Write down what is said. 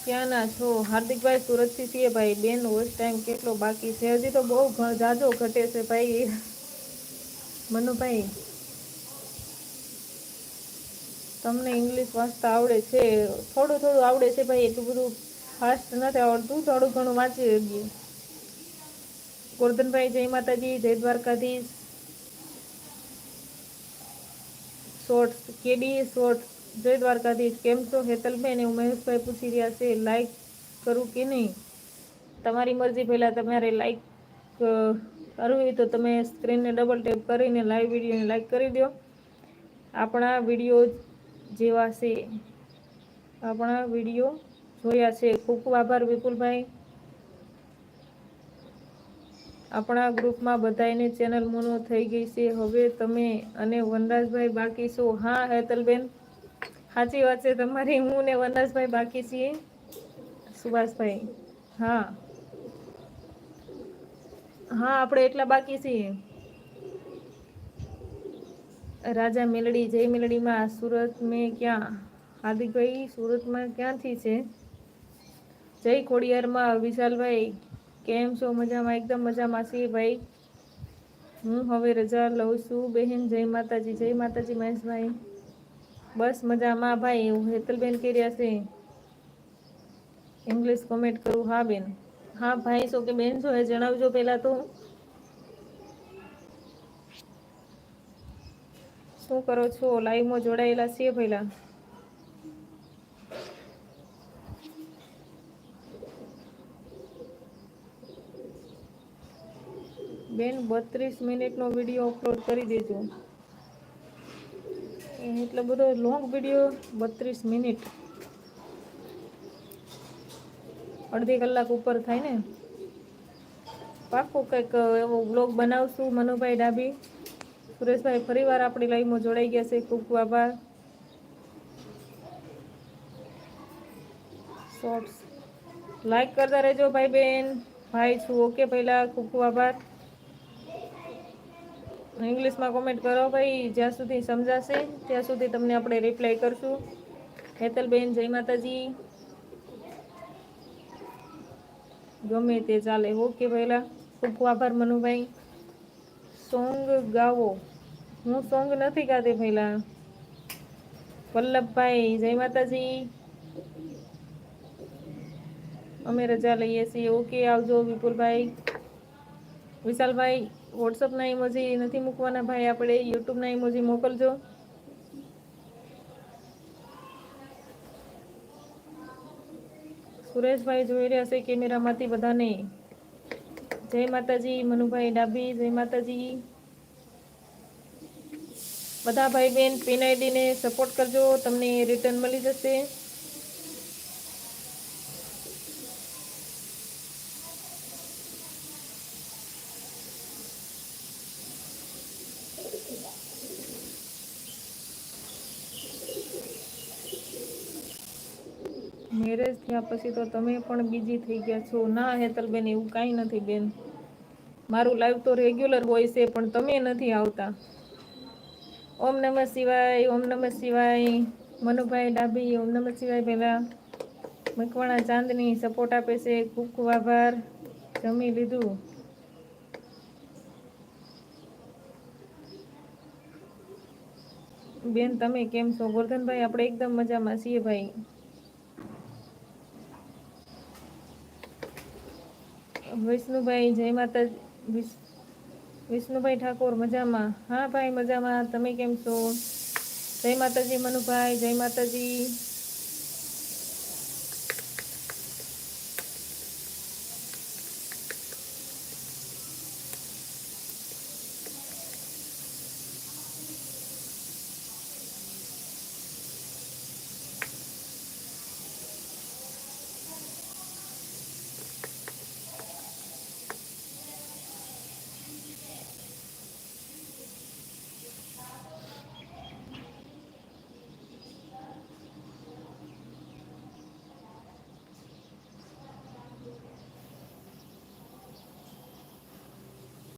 ક્યાંના છો? હાર્દિકભાઈ સુરતથી છીએ ભાઈ. બેન વોચ ટાઈમ કેટલો બાકી છે? હજી તો બહુ જાજો ઘટે છે ભાઈ. મનુભાઈ, તમને ઇંગ્લિશ વાંચતા આવડે છે? થોડું થોડું આવડે છે ભાઈ, એટલું બધું ફાસ્ટ નથી આવડતું, થોડું ઘણું વાંચી શકીએ. ગોરધનભાઈ જય માતાજી, જય દ્વારકાધીશ. શોર્ટ્સ કેડી શોર્ટ્સ, જય દ્વારકાધીશ. કેમ છો હેતલબેન? એવું મહેશભાઈ પૂછી રહ્યા છે. લાઈક કરું કે નહીં? તમારી મરજી. પહેલાં તમારે લાઈક કરવી હોય તો તમે સ્ક્રીનને ડબલ ટેપ કરીને લાઈવ વિડીયોને લાઈક કરી દો. આપણા વિડીયો જેવા છે, આપણા વિડીયો જોયા છે. ખૂબ ખૂબ આભાર વિપુલભાઈ. આપણા ગ્રુપમાં બધાયને ચેનલ મોનો થઈ ગઈ છે. હવે તમે અને વનરાજભાઈ બાકી છો. હા હેતલબેન, સાચી વાત છે તમારી. હું ને વનરાજભાઈ બાકી છીએ. સુભાષભાઈ, હા હા, આપણે એટલા બાકી છીએ. રાજા મેલડી, જય મેલડીમાં. સુરત મેં ક્યાં? હાર્દિકભાઈ સુરતમાં ક્યાંથી છે? જય ખોડિયારમાં. વિશાલભાઈ કેમ છો? મજામાં? એકદમ મજામાં છીએ ભાઈ. હું હવે રજા લઉં છું બહેન. જય માતાજી. જય માતાજી મહેશભાઈ. બસ મજામાં ભાઈ. હેતલબેન કહી રહ્યા છે ઇંગ્લિશ કોમેન્ટ કરું. હા બેન. હા ભાઈ, શું કે બેન છો એ જણાવજો પહેલા તો. શું કરો છો? લાઈવમાં જોડાયેલા છીએ પહેલા. બેન 32 મિનિટનો વિડીયો અપલોડ કરી દેજો. એટલો બધો લોંગ વિડીયો? 32 મિનિટ, અડધી કલાક ઉપર થાય ને. પાક્કું કંઈક એવો બ્લોગ બનાવશું. મનુભાઈ ડાબી, સુરેશભાઈ ફરીવાર આપણી લાઈવમાં જોડાઈ ગયા છે. ખૂબ ખૂબ આભાર. શોર્ટ્સ લાઈક કરતા રહેજો ભાઈ બેન. ભાઈ છું ઓકે. પહેલા ખૂબ ખૂબ આભાર. ઇંગ્લિશમાં કોમેન્ટ કરો ભાઈ. જ્યાં સુધી સમજાશે ત્યાં સુધી તમને આપણે રિપ્લાય કરશું. હેતલબેન જય માતાજી. ગમે તે ચાલે ઓકે. પહેલા ખૂબ ખૂબ આભાર મનુભાઈ. સોંગ ગાવો? હું સોંગ નથી ગાતી પહેલા. વલ્લભભાઈ જય માતાજી. અમે રજા લઈએ છીએ ઓકે. આવજો વિપુલભાઈ. વિશાલભાઈ વોટ્સઅપના ઇમોજી નથી મૂકવાના ભાઈ, આપણે યુટ્યુબના ઇમોજી મોકલજો. સુરેશભાઈ જોઈ રહ્યા છે કેમેરામાંથી બધાને. જય માતાજી. મનુભાઈ ડાબી જય માતાજી. બધા ભાઈ બેન પિન આઈડીને સપોર્ટ કરજો, તમને રિટર્ન મળી જશે. મેરેજ થયા પછી તો તમે પણ બીજી થઈ ગયા છો. ના હેતલબેન, એવું કાંઈ નથી બેન. મારું લાઈવ તો રેગ્યુલર હોય છે, પણ તમે નથી આવતા. ઓમ નમઃ શિવાય. ઓમ નમઃ શિવાય. મનુભાઈ ડાબી ઓમ નમઃ શિવાય. પહેલા મકવાણા ચાંદની સપોર્ટ આપે છે. ખૂબ ખૂબ આભાર. જમી લીધું? બેન તમે કેમ છો? ગોરધનભાઈ આપણે એકદમ મજામાં છીએ ભાઈ. વિષ્ણુભાઈ જય માતાજી. વિષ્ણુભાઈ ઠાકોર મજામાં? હા ભાઈ મજામાં. તમે કેમ છો? જય માતાજી મનુભાઈ. જય માતાજી.